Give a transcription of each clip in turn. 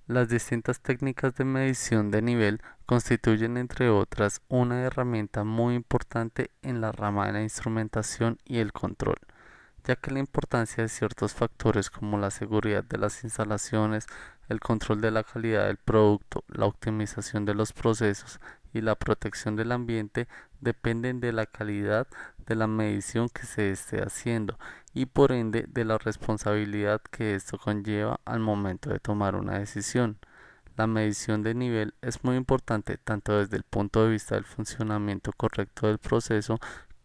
Las distintas técnicas de medición de nivel constituyen, entre otras, una herramienta muy importante en la rama de la instrumentación y el control, ya que la importancia de ciertos factores como la seguridad de las instalaciones, el control de la calidad del producto, la optimización de los procesos y la protección del ambiente dependen de la calidad de la medición que se esté haciendo y por ende de la responsabilidad que esto conlleva al momento de tomar una decisión. La medición de nivel es muy importante tanto desde el punto de vista del funcionamiento correcto del proceso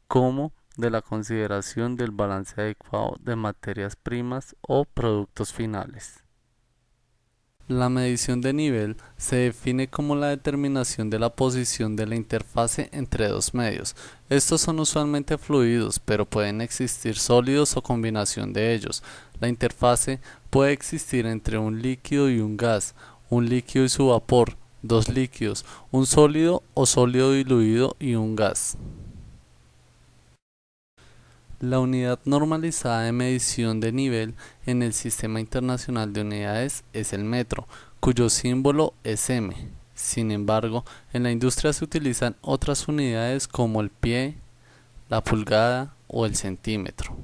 como de la consideración del balance adecuado de materias primas o productos finales. La medición de nivel se define como la determinación de la posición de la interfase entre dos medios. Estos son usualmente fluidos, pero pueden existir sólidos o combinación de ellos. La interfase puede existir entre un líquido y un gas, un líquido y su vapor, dos líquidos, un sólido o sólido diluido y un gas. La unidad normalizada de medición de nivel en el Sistema Internacional de Unidades es el metro, cuyo símbolo es m. Sin embargo, en la industria se utilizan otras unidades como el pie, la pulgada o el centímetro.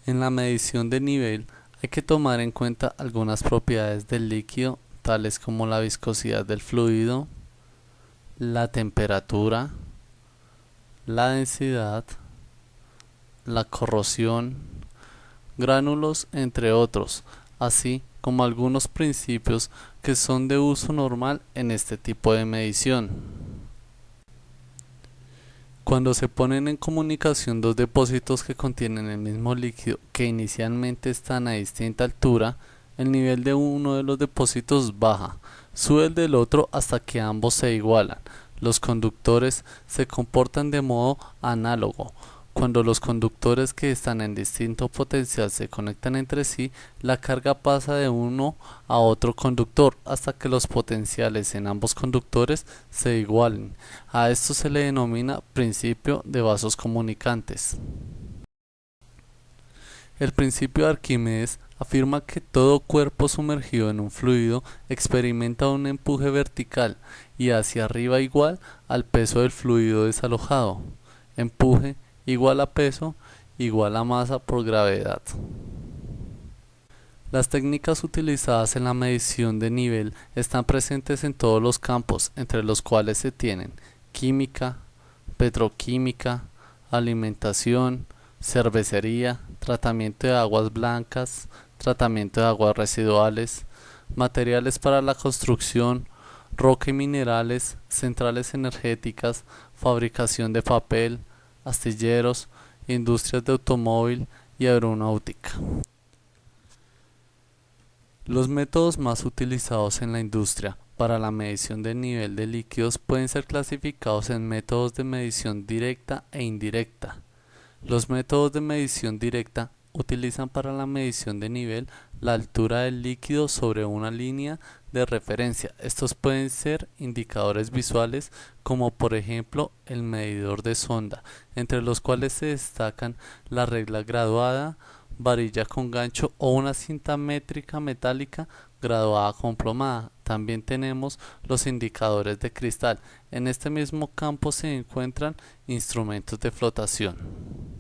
En la medición de nivel hay que tomar en cuenta algunas propiedades del líquido, tales como la viscosidad del fluido, la temperatura, la densidad, la corrosión, gránulos, entre otros, así como algunos principios que son de uso normal en este tipo de medición. Cuando se ponen en comunicación dos depósitos que contienen el mismo líquido que inicialmente están a distinta altura, el nivel de uno de los depósitos baja, sube el del otro hasta que ambos se igualan. Los conductores se comportan de modo análogo. Cuando los conductores que están en distinto potencial se conectan entre sí, la carga pasa de uno a otro conductor hasta que los potenciales en ambos conductores se igualen. A esto se le denomina principio de vasos comunicantes. El principio de Arquímedes afirma que todo cuerpo sumergido en un fluido experimenta un empuje vertical y hacia arriba igual al peso del fluido desalojado. Empuje igual a peso igual a masa por gravedad. Las técnicas utilizadas en la medición de nivel están presentes en todos los campos, entre los cuales se tienen química, petroquímica, alimentación, cervecería, tratamiento de aguas blancas, tratamiento de aguas residuales, materiales para la construcción, roca y minerales, centrales energéticas, fabricación de papel, astilleros, industrias de automóvil y aeronáutica. Los métodos más utilizados en la industria para la medición del nivel de líquidos pueden ser clasificados en métodos de medición directa e indirecta. Los métodos de medición directa utilizan para la medición de nivel la altura del líquido sobre una línea de referencia. Estos pueden ser indicadores visuales como por ejemplo el medidor de sonda, entre los cuales se destacan la regla graduada, varilla con gancho o una cinta métrica metálica graduada con plomada. También tenemos los indicadores de cristal. En este mismo campo se encuentran instrumentos de flotación.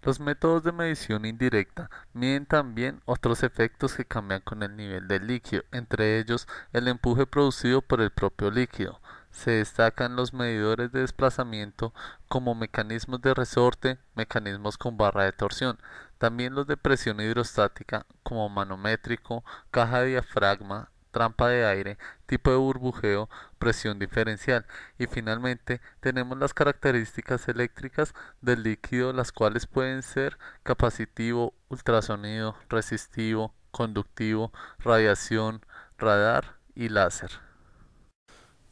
Los métodos de medición indirecta miden también otros efectos que cambian con el nivel del líquido, entre ellos el empuje producido por el propio líquido. Se destacan los medidores de desplazamiento como mecanismos de resorte, mecanismos con barra de torsión, también los de presión hidrostática como manométrico, caja de diafragma, trampa de aire, tipo de burbujeo, presión diferencial y finalmente tenemos las características eléctricas del líquido, las cuales pueden ser capacitivo, ultrasonido, resistivo, conductivo, radiación, radar y láser.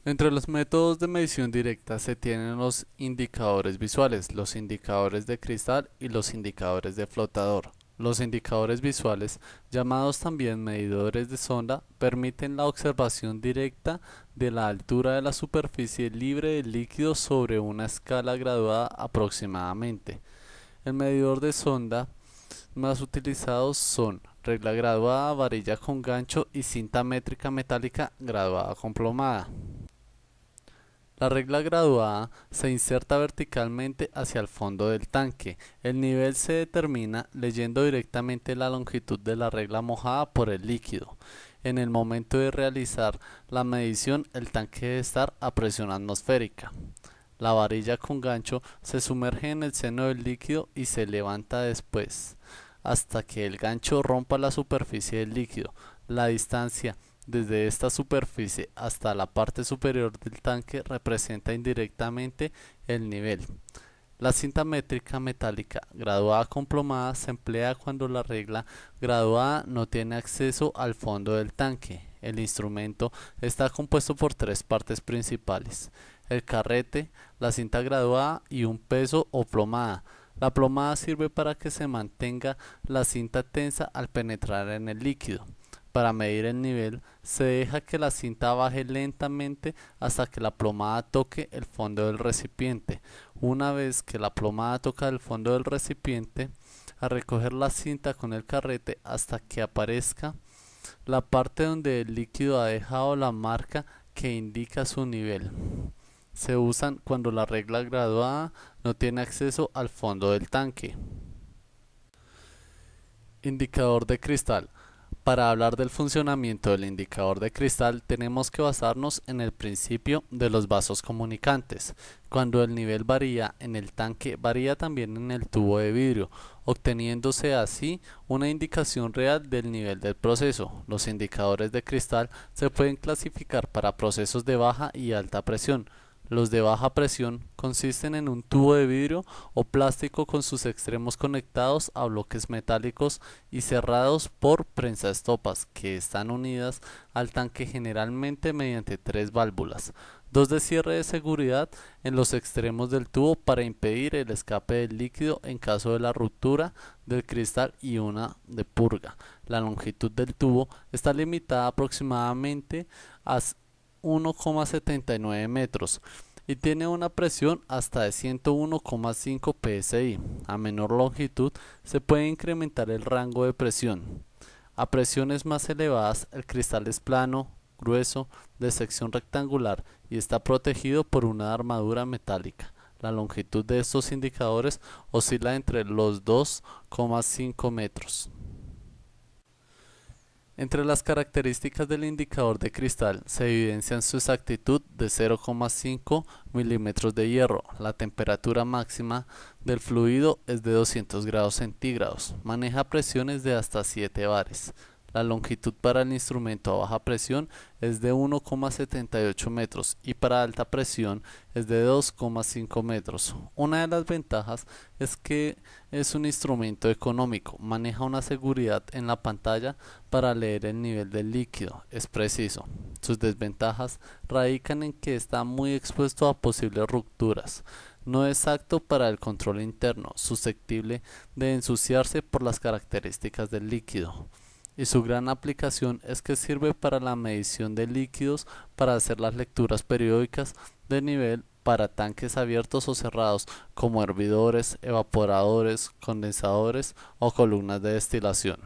Entre los métodos de medición directa se tienen los indicadores visuales, los indicadores de cristal y los indicadores de flotador. Los indicadores visuales, llamados también medidores de sonda, permiten la observación directa de la altura de la superficie libre del líquido sobre una escala graduada aproximadamente. El medidor de sonda más utilizados son regla graduada, varilla con gancho y cinta métrica metálica graduada con plomada. La regla graduada se inserta verticalmente hacia el fondo del tanque. El nivel se determina leyendo directamente la longitud de la regla mojada por el líquido. En el momento de realizar la medición, el tanque debe estar a presión atmosférica. La varilla con gancho se sumerge en el seno del líquido y se levanta después, hasta que el gancho rompa la superficie del líquido. La distancia desde esta superficie hasta la parte superior del tanque representa indirectamente el nivel. La cinta métrica metálica graduada con plomada se emplea cuando la regla graduada no tiene acceso al fondo del tanque. El instrumento está compuesto por tres partes principales: el carrete, la cinta graduada y un peso o plomada. La plomada sirve para que se mantenga la cinta tensa al penetrar en el líquido. Para medir el nivel, se deja que la cinta baje lentamente hasta que la plomada toque el fondo del recipiente. Una vez que la plomada toca el fondo del recipiente, a recoger la cinta con el carrete hasta que aparezca la parte donde el líquido ha dejado la marca que indica su nivel. Se usan cuando la regla graduada no tiene acceso al fondo del tanque. Indicador de cristal. Para hablar del funcionamiento del indicador de cristal tenemos que basarnos en el principio de los vasos comunicantes. Cuando el nivel varía en el tanque, varía también en el tubo de vidrio, obteniéndose así una indicación real del nivel del proceso. Los indicadores de cristal se pueden clasificar para procesos de baja y alta presión. Los de baja presión consisten en un tubo de vidrio o plástico con sus extremos conectados a bloques metálicos y cerrados por prensaestopas que están unidas al tanque generalmente mediante tres válvulas, dos de cierre de seguridad en los extremos del tubo para impedir el escape del líquido en caso de la ruptura del cristal y una de purga. La longitud del tubo está limitada aproximadamente a 1,79 metros y tiene una presión hasta de 101,5 psi. A menor longitud se puede incrementar el rango de presión. A presiones más elevadas el cristal es plano, grueso, de sección rectangular y está protegido por una armadura metálica. La longitud de estos indicadores oscila entre los 2,5 metros. Entre las características del indicador de cristal se evidencian su exactitud de 0,5 milímetros de hierro. La temperatura máxima del fluido es de 200 grados centígrados. Maneja presiones de hasta 7 bares. La longitud para el instrumento a baja presión es de 1,78 metros y para alta presión es de 2,5 metros. Una de las ventajas es que es un instrumento económico, maneja una seguridad en la pantalla para leer el nivel del líquido, es preciso. Sus desventajas radican en que está muy expuesto a posibles rupturas. No es apto para el control interno, susceptible de ensuciarse por las características del líquido. Y su gran aplicación es que sirve para la medición de líquidos, para hacer las lecturas periódicas de nivel para tanques abiertos o cerrados como hervidores, evaporadores, condensadores o columnas de destilación.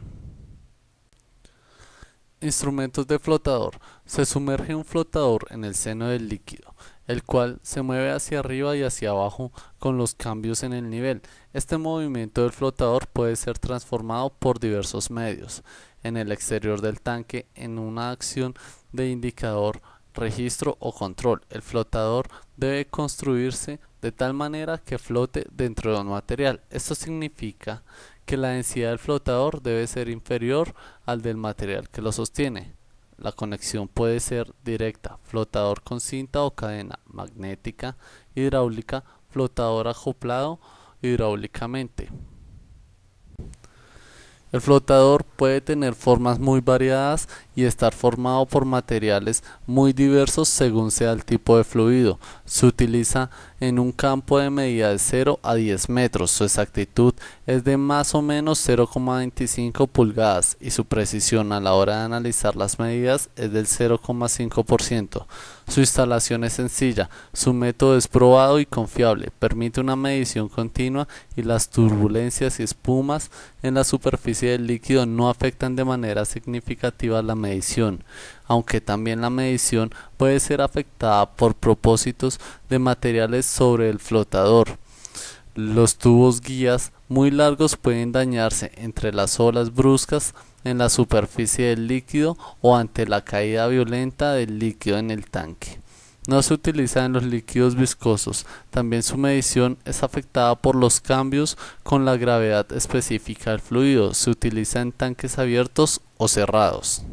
Instrumentos de flotador. Se sumerge un flotador en el seno del líquido, el cual se mueve hacia arriba y hacia abajo con los cambios en el nivel. Este movimiento del flotador puede ser transformado por diversos medios. En el exterior del tanque, en una acción de indicador, registro o control. El flotador debe construirse de tal manera que flote dentro de un material. Esto significa que la densidad del flotador debe ser inferior al del material que lo sostiene. La conexión puede ser directa, flotador con cinta o cadena, magnética, hidráulica, flotador acoplado hidráulicamente. El flotador puede tener formas muy variadas y estar formado por materiales muy diversos según sea el tipo de fluido. Se utiliza en un campo de medida de 0 a 10 metros. Su exactitud es de más o menos 0,25 pulgadas y su precisión a la hora de analizar las medidas es del 0,5%. Su instalación es sencilla, su método es probado y confiable, permite una medición continua y las turbulencias y espumas en la superficie del líquido no afectan de manera significativa la medición, aunque también la medición puede ser afectada por propósitos de materiales sobre el flotador. Los tubos guías muy largos pueden dañarse entre las olas bruscas en la superficie del líquido o ante la caída violenta del líquido en el tanque. No se utiliza en los líquidos viscosos. También su medición es afectada por los cambios con la gravedad específica del fluido. Se utiliza en tanques abiertos o cerrados.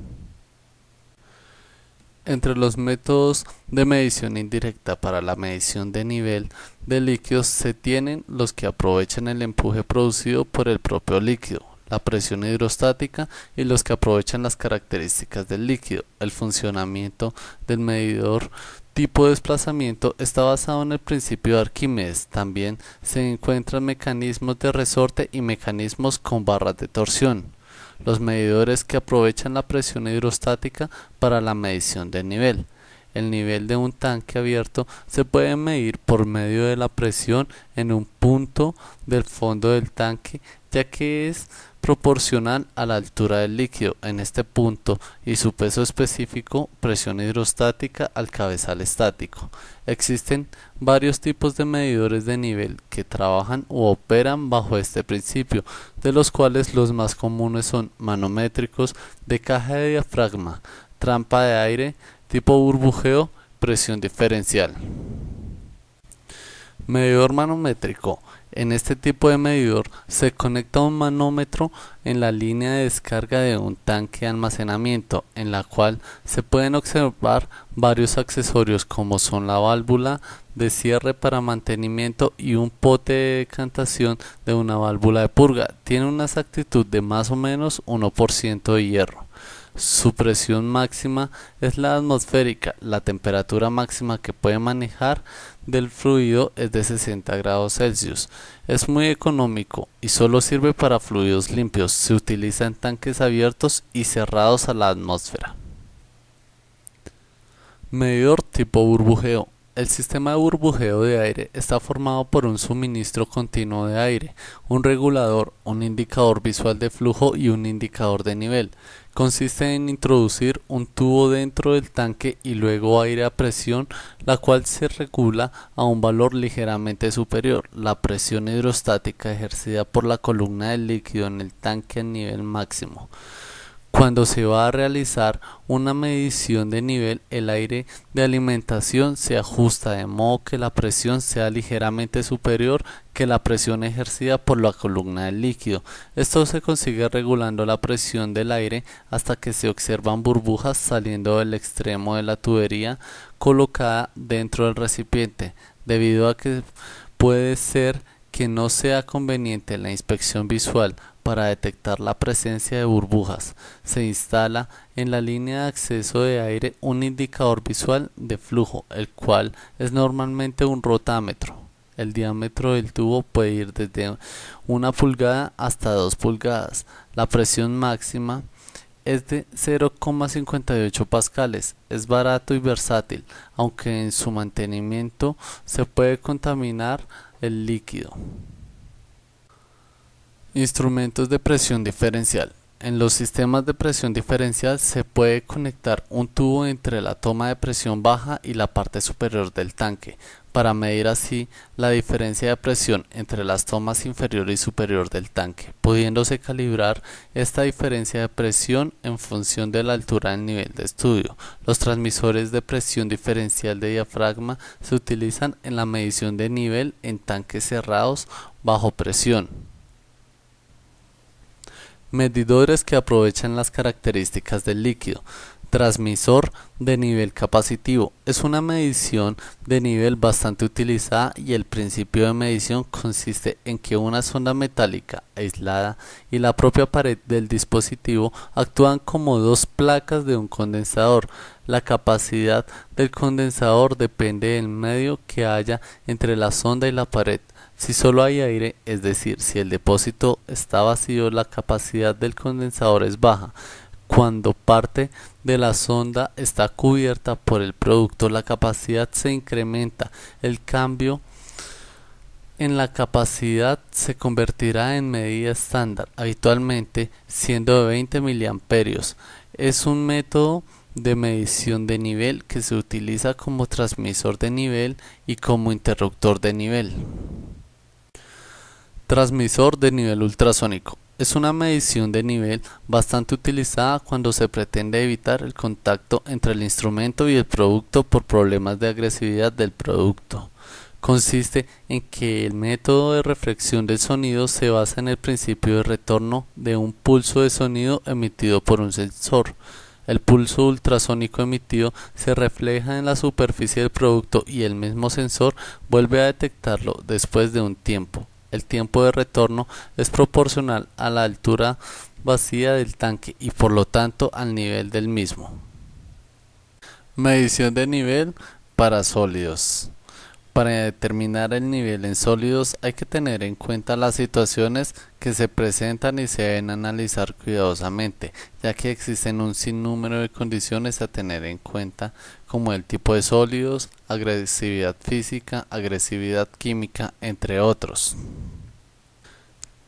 Entre los métodos de medición indirecta para la medición de nivel de líquidos se tienen los que aprovechan el empuje producido por el propio líquido, la presión hidrostática, y los que aprovechan las características del líquido. El funcionamiento del medidor tipo de desplazamiento está basado en el principio de Arquímedes. También se encuentran mecanismos de resorte y mecanismos con barras de torsión. Los medidores que aprovechan la presión hidrostática para la medición de nivel. El nivel de un tanque abierto se puede medir por medio de la presión en un punto del fondo del tanque, ya que es proporcional a la altura del líquido en este punto y su peso específico, presión hidrostática al cabezal estático. Existen varios tipos de medidores de nivel que trabajan u operan bajo este principio, de los cuales los más comunes son manométricos, de caja de diafragma, trampa de aire, tipo burbujeo, presión diferencial. Medidor manométrico. En este tipo de medidor se conecta un manómetro en la línea de descarga de un tanque de almacenamiento, en la cual se pueden observar varios accesorios como son la válvula de cierre para mantenimiento y un pote de decantación de una válvula de purga. Tiene una exactitud de más o menos 1% de hierro. Su presión máxima es la atmosférica. La temperatura máxima que puede manejar del fluido es de 60 grados Celsius. Es muy económico y solo sirve para fluidos limpios. Se utiliza en tanques abiertos y cerrados a la atmósfera. Medidor tipo burbujeo. El sistema de burbujeo de aire está formado por un suministro continuo de aire, un regulador, un indicador visual de flujo y un indicador de nivel. Consiste en introducir un tubo dentro del tanque y luego aire a presión, la cual se regula a un valor ligeramente superior. La presión hidrostática ejercida por la columna del líquido en el tanque a nivel máximo. Cuando se va a realizar una medición de nivel, el aire de alimentación se ajusta de modo que la presión sea ligeramente superior que la presión ejercida por la columna del líquido. Esto se consigue regulando la presión del aire hasta que se observan burbujas saliendo del extremo de la tubería colocada dentro del recipiente, debido a que puede ser que no sea conveniente la inspección visual para detectar la presencia de burbujas. Se instala en la línea de acceso de aire un indicador visual de flujo, el cual es normalmente un rotámetro. El diámetro del tubo puede ir desde 1 pulgada hasta 2 pulgadas. La presión máxima es de 0,58 pascales. Es barato y versátil, aunque en su mantenimiento se puede contaminar el líquido. Instrumentos de presión diferencial. En los sistemas de presión diferencial se puede conectar un tubo entre la toma de presión baja y la parte superior del tanque, para medir así la diferencia de presión entre las tomas inferior y superior del tanque, pudiéndose calibrar esta diferencia de presión en función de la altura del nivel de estudio. Los transmisores de presión diferencial de diafragma se utilizan en la medición de nivel en tanques cerrados bajo presión. Medidores que aprovechan las características del líquido. Transmisor de nivel capacitivo. Es una medición de nivel bastante utilizada y el principio de medición consiste en que una sonda metálica aislada y la propia pared del dispositivo actúan como dos placas de un condensador. La capacidad del condensador depende del medio que haya entre la sonda y la pared. Si solo hay aire, es decir, si el depósito está vacío, la capacidad del condensador es baja. Cuando parte de la sonda está cubierta por el producto, la capacidad se incrementa. El cambio en la capacidad se convertirá en medida estándar, habitualmente siendo de 20 miliamperios. Es un método de medición de nivel que se utiliza como transmisor de nivel y como interruptor de nivel. Transmisor de nivel ultrasónico. Es una medición de nivel bastante utilizada cuando se pretende evitar el contacto entre el instrumento y el producto por problemas de agresividad del producto. Consiste en que el método de reflexión del sonido se basa en el principio de retorno de un pulso de sonido emitido por un sensor. El pulso ultrasónico emitido se refleja en la superficie del producto y el mismo sensor vuelve a detectarlo después de un tiempo. El tiempo de retorno es proporcional a la altura vacía del tanque y por lo tanto al nivel del mismo. Medición de nivel para sólidos. Para determinar el nivel en sólidos hay que tener en cuenta las situaciones que se presentan y se deben analizar cuidadosamente, ya que existen un sinnúmero de condiciones a tener en cuenta, como el tipo de sólidos, agresividad física, agresividad química, entre otros.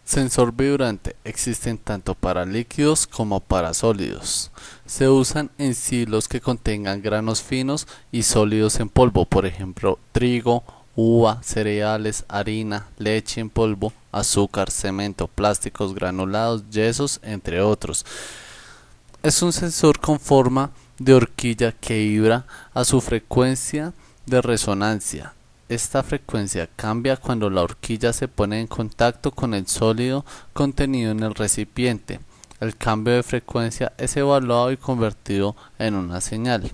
Sensor vibrante. Existen tanto para líquidos como para sólidos. Se usan en silos que contengan granos finos y sólidos en polvo, por ejemplo, trigo, uva, cereales, harina, leche en polvo, azúcar, cemento, plásticos granulados, yesos, entre otros. Es un sensor con forma de horquilla que vibra a su frecuencia de resonancia. Esta frecuencia cambia cuando la horquilla se pone en contacto con el sólido contenido en el recipiente. El cambio de frecuencia es evaluado y convertido en una señal.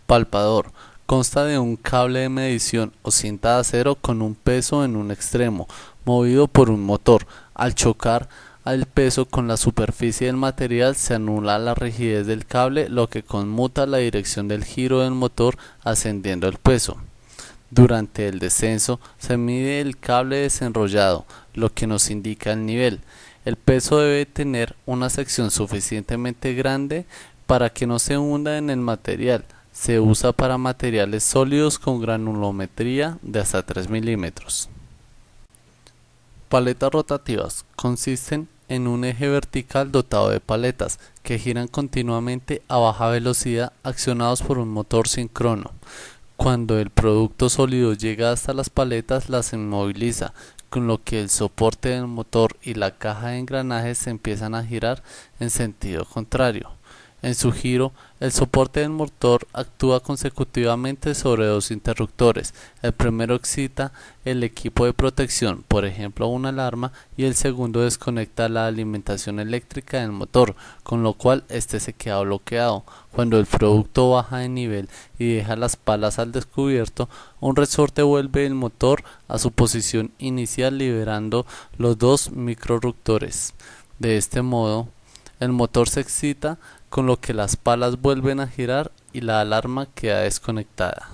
Palpador. Consta de un cable de medición o cinta de acero con un peso en un extremo, movido por un motor. Al chocar el peso con la superficie del material se anula la rigidez del cable, lo que conmuta la dirección del giro del motor ascendiendo el peso. Durante el descenso se mide el cable desenrollado, lo que nos indica el nivel. El peso debe tener una sección suficientemente grande para que no se hunda en el material. Se usa para materiales sólidos con granulometría de hasta 3 milímetros. Paletas rotativas. Consisten en un eje vertical dotado de paletas que giran continuamente a baja velocidad accionados por un motor síncrono. Cuando el producto sólido llega hasta las paletas las inmoviliza, con lo que el soporte del motor y la caja de engranajes se empiezan a girar en sentido contrario. En su giro, el soporte del motor actúa consecutivamente sobre dos interruptores. El primero excita el equipo de protección, por ejemplo una alarma, y el segundo desconecta la alimentación eléctrica del motor, con lo cual este se queda bloqueado. Cuando el producto baja de nivel y deja las palas al descubierto, un resorte vuelve el motor a su posición inicial liberando los dos microruptores. De este modo, el motor se excita, con lo que las palas vuelven a girar y la alarma queda desconectada.